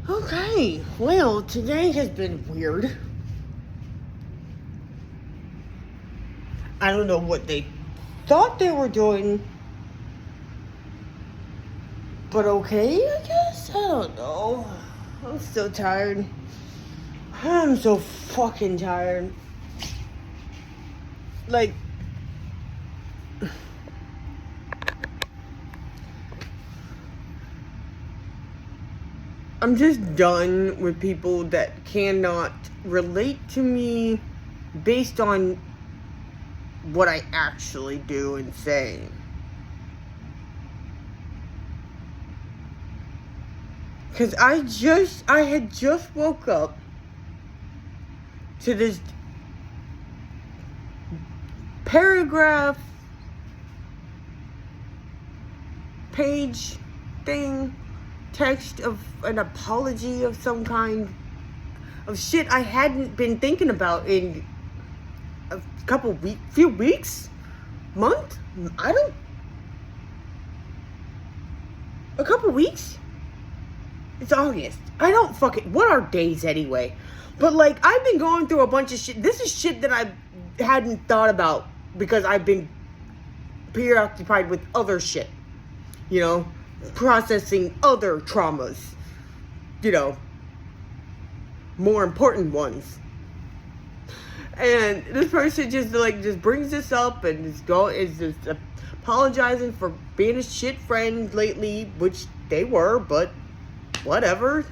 Okay, well, today has been weird. I don't know what they thought they were doing, but okay, I guess? I don't know. I'm so tired. I'm so fucking tired. Like, I'm just done with people that cannot relate to me based on what I actually do and say. Because I had just woke up to this paragraph, page thing, text of an apology of some kind, of shit I hadn't been thinking about in a few weeks, month, a couple weeks. It's August. I don't fucking, what are days anyway? But like, I've been going through a bunch of shit. This is shit that I hadn't thought about because I've been preoccupied with other shit, you know, processing other traumas, you know, more important ones. And this person just brings this up and is just apologizing for being a shit friend lately, which they were, but whatever.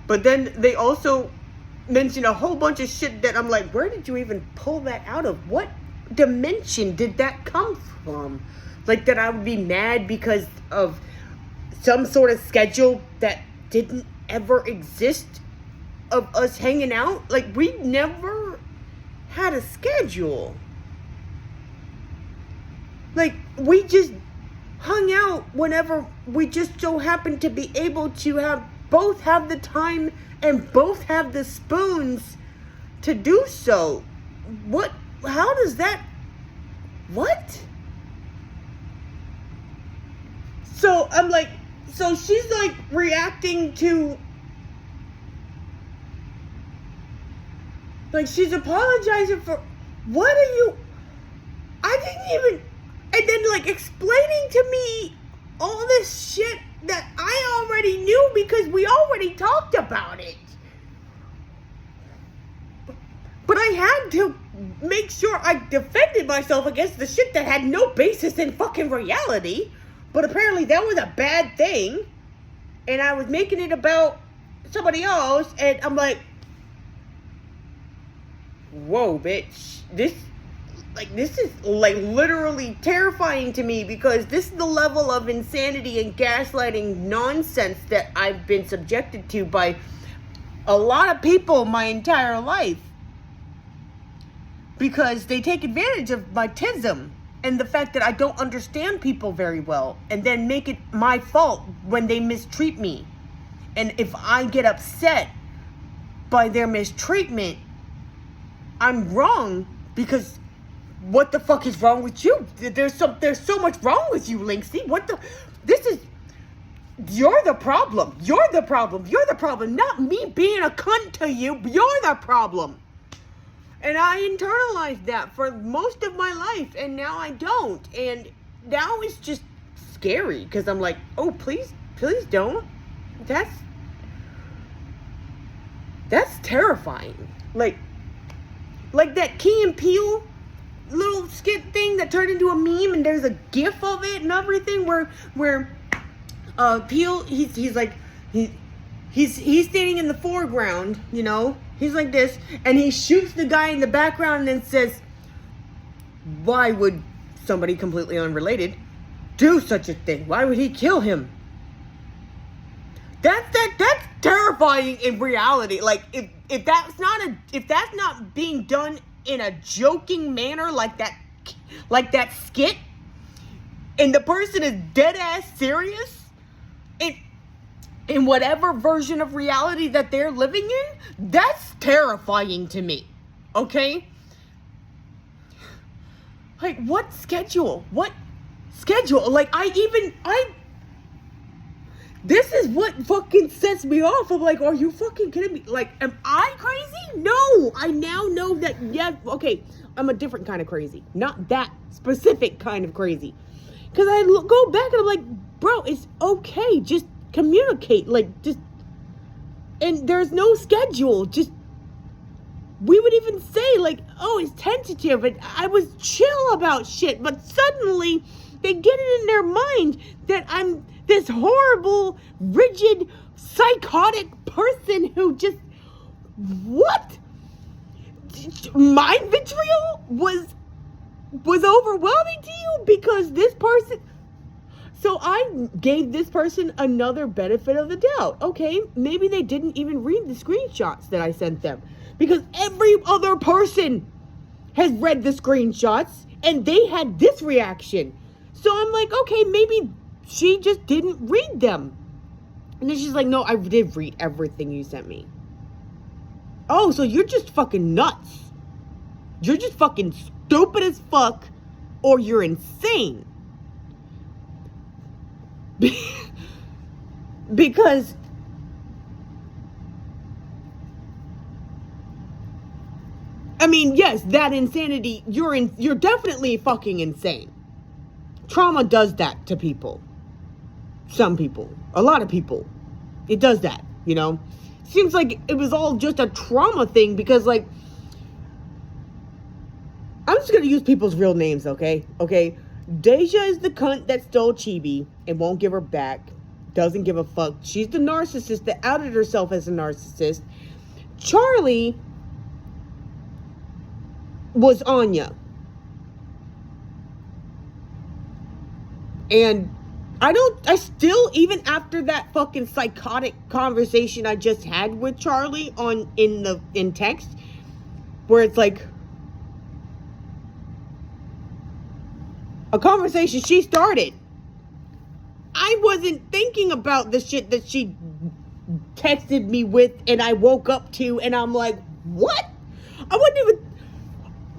But then they also mention a whole bunch of shit that I'm like, where did you even pull that out of? What dimension did that come from? Like, that I would be mad because of some sort of schedule that didn't ever exist of us hanging out? Like, we never had a schedule. Like, we just hung out whenever we just so happened to be able to both have the time and both have the spoons to do so. What? How does that? What? So I'm like, so she's like reacting to, like, she's apologizing for, what are you, I didn't even, and then like explaining to me all this shit that I already knew because we already talked about it. But I had to make sure I defended myself against the shit that had no basis in fucking reality. But apparently that was a bad thing. And I was making it about somebody else. And I'm like, whoa, bitch. This is like literally terrifying to me, because this is the level of insanity and gaslighting nonsense that I've been subjected to by a lot of people my entire life. Because they take advantage of my tism and the fact that I don't understand people very well, and then make it my fault when they mistreat me. And if I get upset by their mistreatment, I'm wrong, because what the fuck is wrong with you? There's so much wrong with you, Linksy. You're the problem. You're the problem. You're the problem. Not me being a cunt to you. You're the problem. And I internalized that for most of my life, and now I don't. And now it's just scary, because I'm like, oh, please don't. That's terrifying. Like that Key and Peele little skit thing that turned into a meme, and there's a gif of it and everything, where Peele, he's standing in the foreground, you know, he's like this, and he shoots the guy in the background and says, why would somebody completely unrelated do such a thing? Why would he kill him? That's terrifying in reality. Like, if that's not being done in a joking manner, like that skit, and the person is dead ass serious in whatever version of reality that they're living in, that's terrifying to me. Okay? Like, what schedule? What schedule? Like, This is what fucking sets me off. I'm like, are you fucking kidding me? Like, am I crazy? No. I now know that, yeah, okay, I'm a different kind of crazy. Not that specific kind of crazy. Because I go back and I'm like, bro, it's okay. Just communicate. Like, just, and there's no schedule. Just, we would even say, like, oh, it's tentative. And I was chill about shit. But suddenly, they get it in their mind that I'm this horrible, rigid, psychotic person who just, what? My vitriol was overwhelming to you because this person. So I gave this person another benefit of the doubt. Okay, maybe they didn't even read the screenshots that I sent them because every other person has read the screenshots and they had this reaction. So I'm like, okay, maybe she just didn't read them. And then she's like, no, I did read everything you sent me. Oh, so you're just fucking nuts. You're just fucking stupid as fuck, or you're insane. Because I mean, yes, that insanity, you're definitely fucking insane. Trauma does that to people. Some people. A lot of people. It does that, you know? Seems like it was all just a trauma thing because, like, I'm just gonna use people's real names, okay? Okay? Deja is the cunt that stole Chibi and won't give her back. Doesn't give a fuck. She's the narcissist that outed herself as a narcissist. Charlie was Anya. And I still, even after that fucking psychotic conversation I just had with Charlie in text, where it's like a conversation she started. I wasn't thinking about the shit that she texted me with and I woke up to and I'm like, what? I wouldn't even,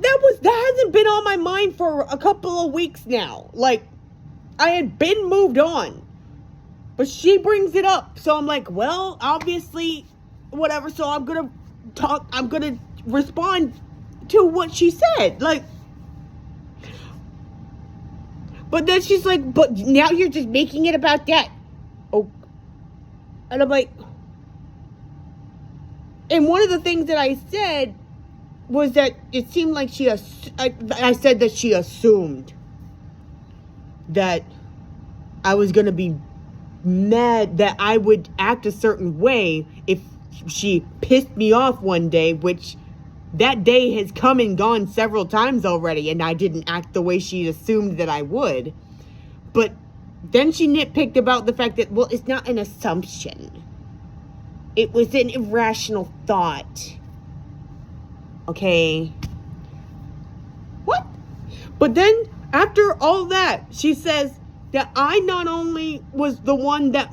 that hasn't been on my mind for a couple of weeks now. Like, I had been moved on. But she brings it up. So I'm like, well, obviously, whatever. So I'm going to respond to what she said. Like, but then she's like, but now you're just making it about that. Oh. And I'm like, and one of the things that I said was that it seemed like I said that she assumed that I was going to be mad that I would act a certain way if she pissed me off one day, which that day has come and gone several times already, and I didn't act the way she assumed that I would. But then she nitpicked about the fact that, well, it's not an assumption. It was an irrational thought. Okay. What? But then, after all that, she says that I not only was the one that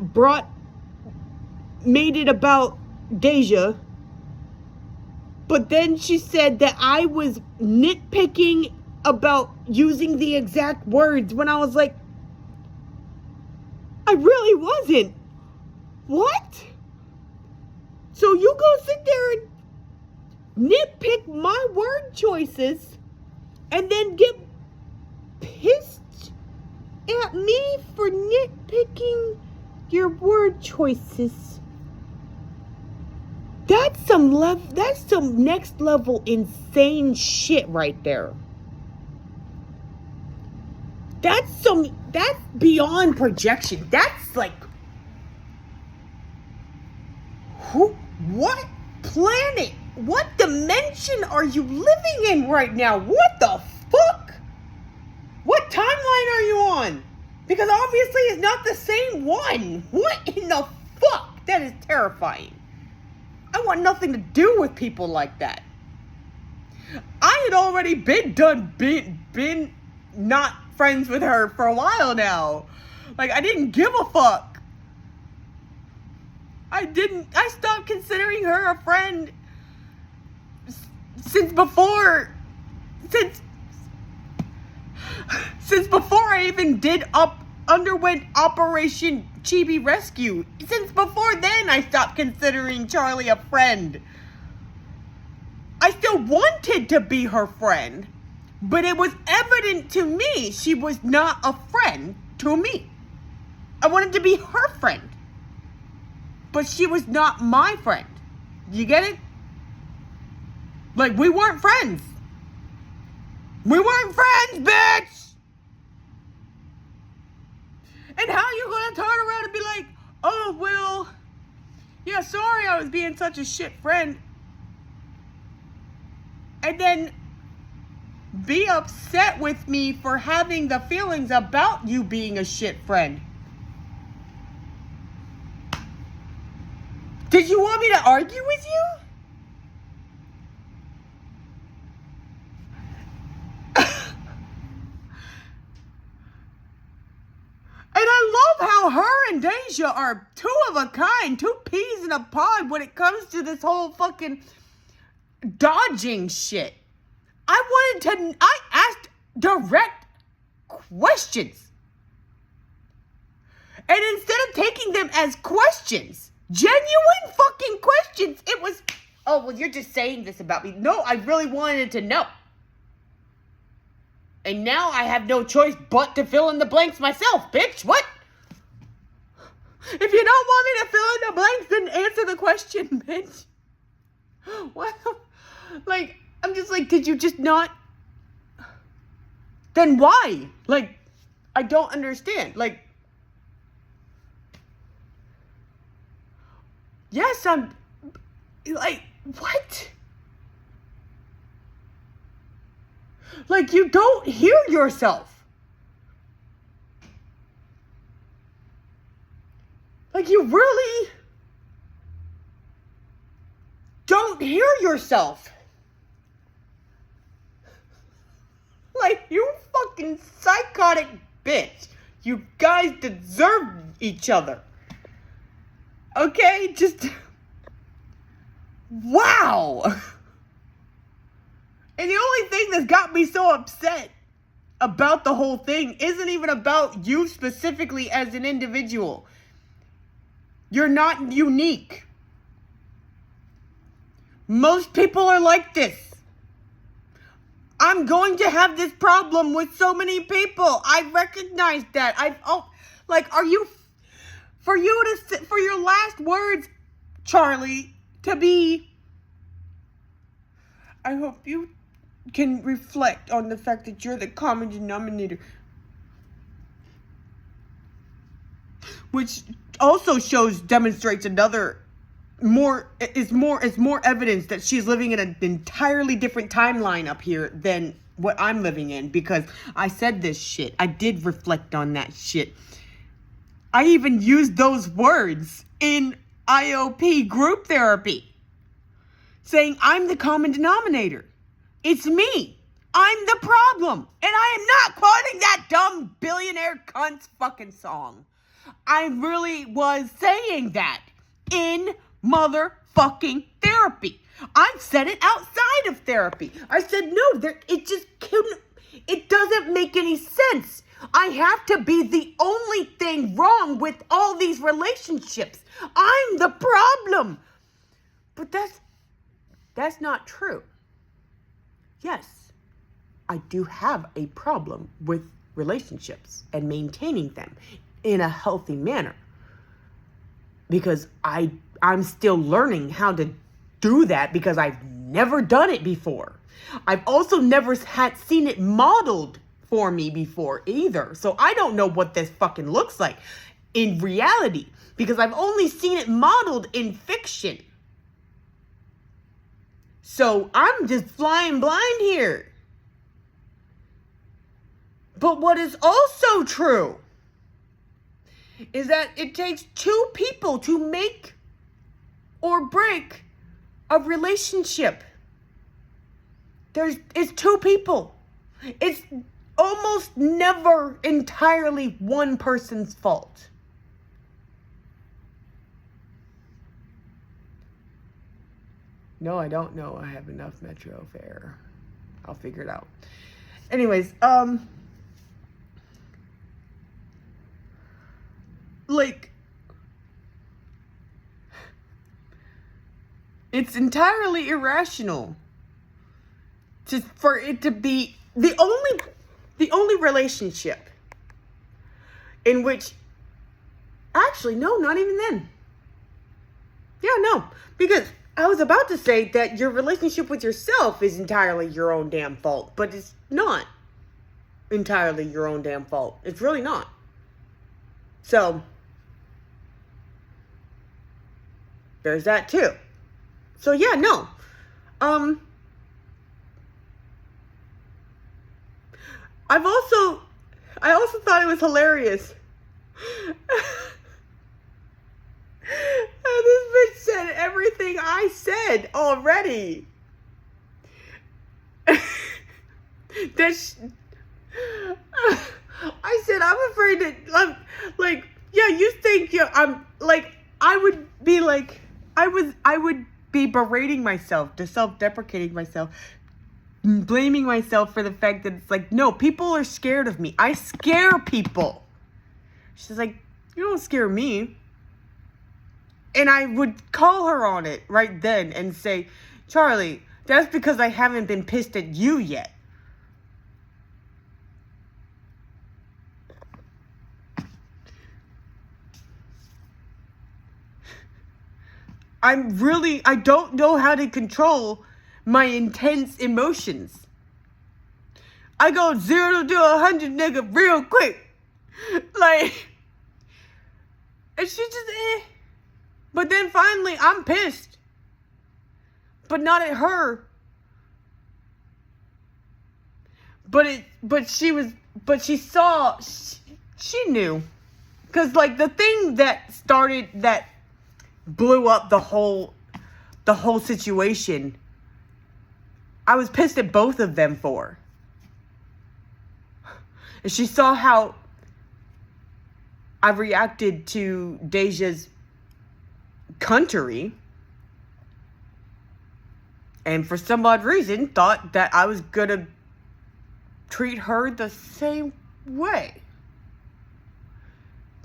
made it about Deja, but then she said that I was nitpicking about using the exact words when I was like, I really wasn't. What? So you go sit there and nitpick my word choices and then get pissed at me for nitpicking your word choices. That's some next level insane shit right there. That's beyond projection. That's like, what planet, what dimension are you living in right now? What the fuck? What timeline are you on? Because obviously it's not the same one. What in the fuck? That is terrifying. I want nothing to do with people like that. I had already been not friends with her for a while now. Like, I didn't give a fuck. I stopped considering her a friend since before I even underwent Operation Chibi Rescue. Since before then, I stopped considering Charlie a friend. I still wanted to be her friend, but it was evident to me she was not a friend to me. I wanted to be her friend, but she was not my friend. You get it? Like, we weren't friends. We weren't friends, bitch! And how you gonna turn around and be like, oh, well, yeah, sorry I was being such a shit friend. And then be upset with me for having the feelings about you being a shit friend. Did you want me to argue with you? And I love how her and Deja are two of a kind, two peas in a pod when it comes to this whole fucking dodging shit. I asked direct questions. And instead of taking them as questions, genuine fucking questions, it was, oh, well, you're just saying this about me. No, I really wanted to know. And now I have no choice but to fill in the blanks myself, bitch. What? If you don't want me to fill in the blanks, then answer the question, bitch. What? Like, I'm just like, did you just not? Then why? Like, I don't understand. Like, yes, I'm, like, what? Like, you don't hear yourself. Like, you really don't hear yourself. Like, you fucking psychotic bitch. You guys deserve each other. Okay? Just, wow. And the only thing that's got me so upset about the whole thing isn't even about you specifically as an individual. You're not unique. Most people are like this. I'm going to have this problem with so many people. I recognize that. Are you, for your last words, Charlie, to be, I hope you can reflect on the fact that you're the common denominator. Which also demonstrates another more evidence that she's living in an entirely different timeline up here than what I'm living in, because I said this shit. I did reflect on that shit. I even used those words in IOP group therapy, saying I'm the common denominator. It's me. I'm the problem. And I am not quoting that dumb billionaire cunt's fucking song. I really was saying that in motherfucking therapy. I've said it outside of therapy. I said, no, it doesn't make any sense. I have to be the only thing wrong with all these relationships. I'm the problem. But that's not true. Yes, I do have a problem with relationships and maintaining them in a healthy manner, because I'm still learning how to do that, because I've never done it before. I've also never seen it modeled for me before either. So I don't know what this fucking looks like in reality, because I've only seen it modeled in fiction. So I'm just flying blind here. But what is also true is that it takes two people to make or break a relationship. It's two people. It's almost never entirely one person's fault. No, I don't know. I have enough Metro fare. I'll figure it out. Anyways, like, It's entirely irrational for it to be the only relationship in which, actually, no, not even then. Yeah, no, because I was about to say that your relationship with yourself is entirely your own damn fault, but it's not entirely your own damn fault. It's really not. So, there's that too. So yeah, no. I also thought it was hilarious. This bitch said everything I said already. I said, I'm afraid that, like, yeah, you think I'm, like, I would be berating myself, self-deprecating myself, blaming myself for the fact that it's like, no, people are scared of me. I scare people. She's like, you don't scare me. And I would call her on it right then and say, Charlie, that's because I haven't been pissed at you yet. I don't know how to control my intense emotions. I go 0 to 100, nigga, real quick. Like, and she just, But then finally, I'm pissed. But not at her. But she knew. Because, like, the thing that blew up the whole situation, I was pissed at both of them for. And she saw how I reacted to Deja's country, and for some odd reason thought that I was gonna treat her the same way,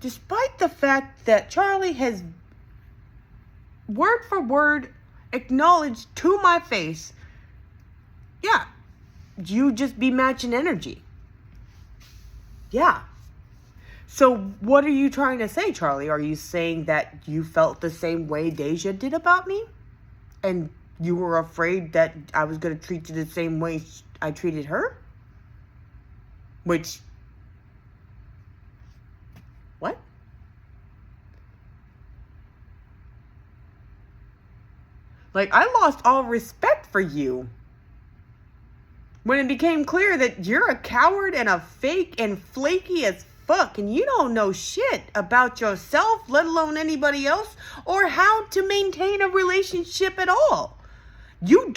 despite the fact that Charlie has word for word acknowledged to my face, yeah, you just be matching energy. Yeah. So what are you trying to say, Charlie? Are you saying that you felt the same way Deja did about me? And you were afraid that I was going to treat you the same way I treated her? Which... What? Like, I lost all respect for you when it became clear that you're a coward and a fake and flaky as fuck, and you don't know shit about yourself, let alone anybody else, or how to maintain a relationship at all. You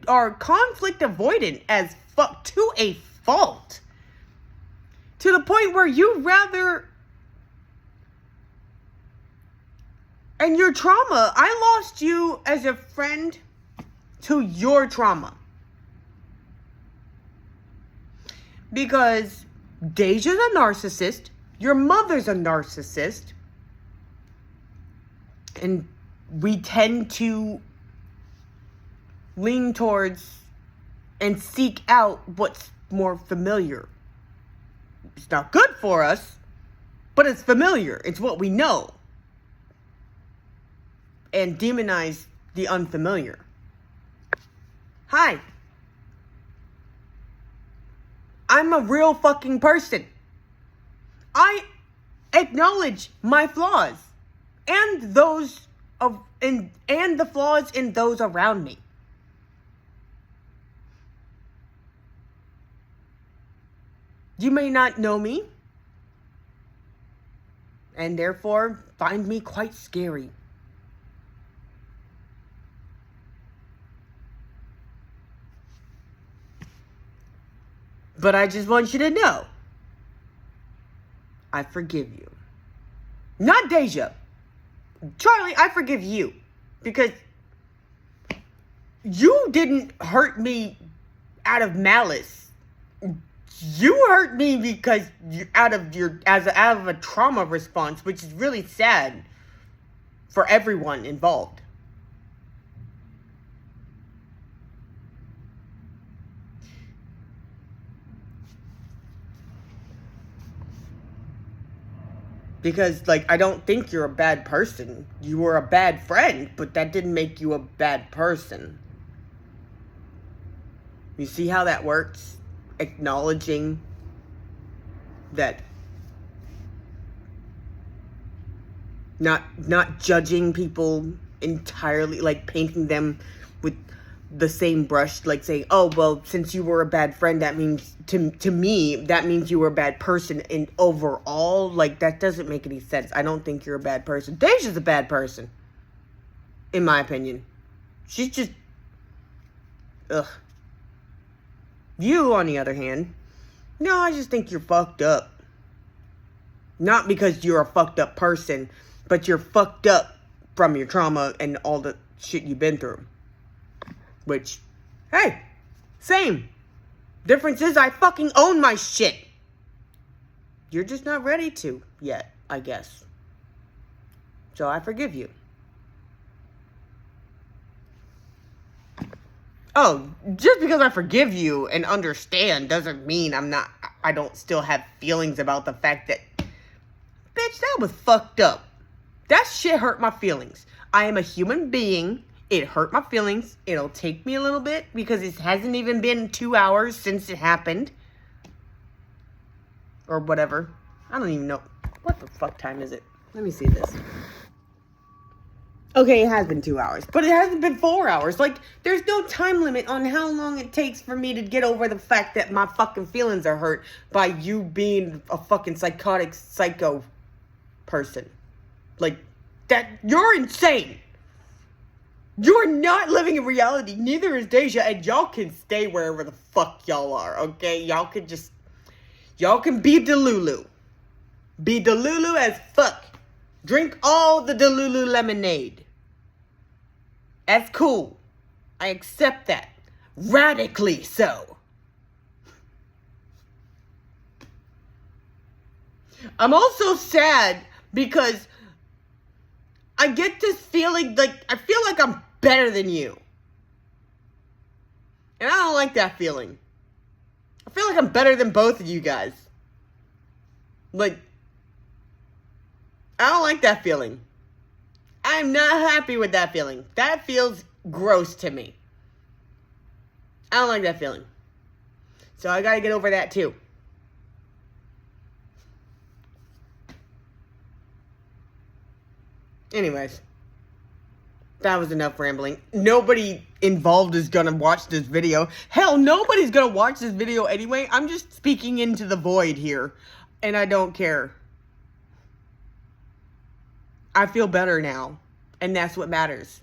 are conflict avoidant as fuck to a fault. To the point where you'd rather... And your trauma, I lost you as a friend to your trauma. Because Deja's a narcissist, your mother's a narcissist, and we tend to lean towards and seek out what's more familiar. It's not good for us, but it's familiar. It's what we know. And demonize the unfamiliar. Hi. I'm a real fucking person. I acknowledge my flaws and those of and the flaws in those around me. You may not know me, and therefore find me quite scary. But I just want you to know, I forgive you. Not Deja. Charlie, I forgive you. Because you didn't hurt me out of malice. You hurt me because out of a trauma response, which is really sad for everyone involved. Because, like, I don't think you're a bad person. You were a bad friend, but that didn't make you a bad person. You see how that works? Acknowledging that, not judging people entirely, like painting them with the same brush, like saying, oh, well, since you were a bad friend, that means, to me, that means you were a bad person. And overall, like, that doesn't make any sense. I don't think you're a bad person. Deja's a bad person, in my opinion. She's just, ugh. You, on the other hand, no, I just think you're fucked up. Not because you're a fucked up person, but you're fucked up from your trauma and all the shit you've been through. Which, hey, same. Difference is I fucking own my shit. You're just not ready to yet, I guess. So I forgive you. Oh, just because I forgive you and understand doesn't mean I don't still have feelings about the fact that, bitch, that was fucked up. That shit hurt my feelings. I am a human being. It hurt my feelings. It'll take me a little bit because it hasn't even been 2 hours since it happened. Or whatever. I don't even know. What the fuck time is it? Let me see this. Okay, it has been 2 hours, but it hasn't been 4 hours. Like, there's no time limit on how long it takes for me to get over the fact that my fucking feelings are hurt by you being a fucking psychotic psycho person. Like, that, you're insane. You're not living in reality. Neither is Deja, and y'all can stay wherever the fuck y'all are, okay? Y'all can be Delulu. Be Delulu as fuck. Drink all the Delulu lemonade. That's cool. I accept that. Radically so. I'm also sad because I get this feeling like, I feel like I'm better than you. And I don't like that feeling. I feel like I'm better than both of you guys. Like, I don't like that feeling. I'm not happy with that feeling. That feels gross to me. I don't like that feeling. So I gotta get over that too. Anyways. That was enough rambling. Nobody involved is gonna watch this video. Hell, nobody's gonna watch this video anyway. I'm just speaking into the void here. And I don't care. I feel better now. And that's what matters.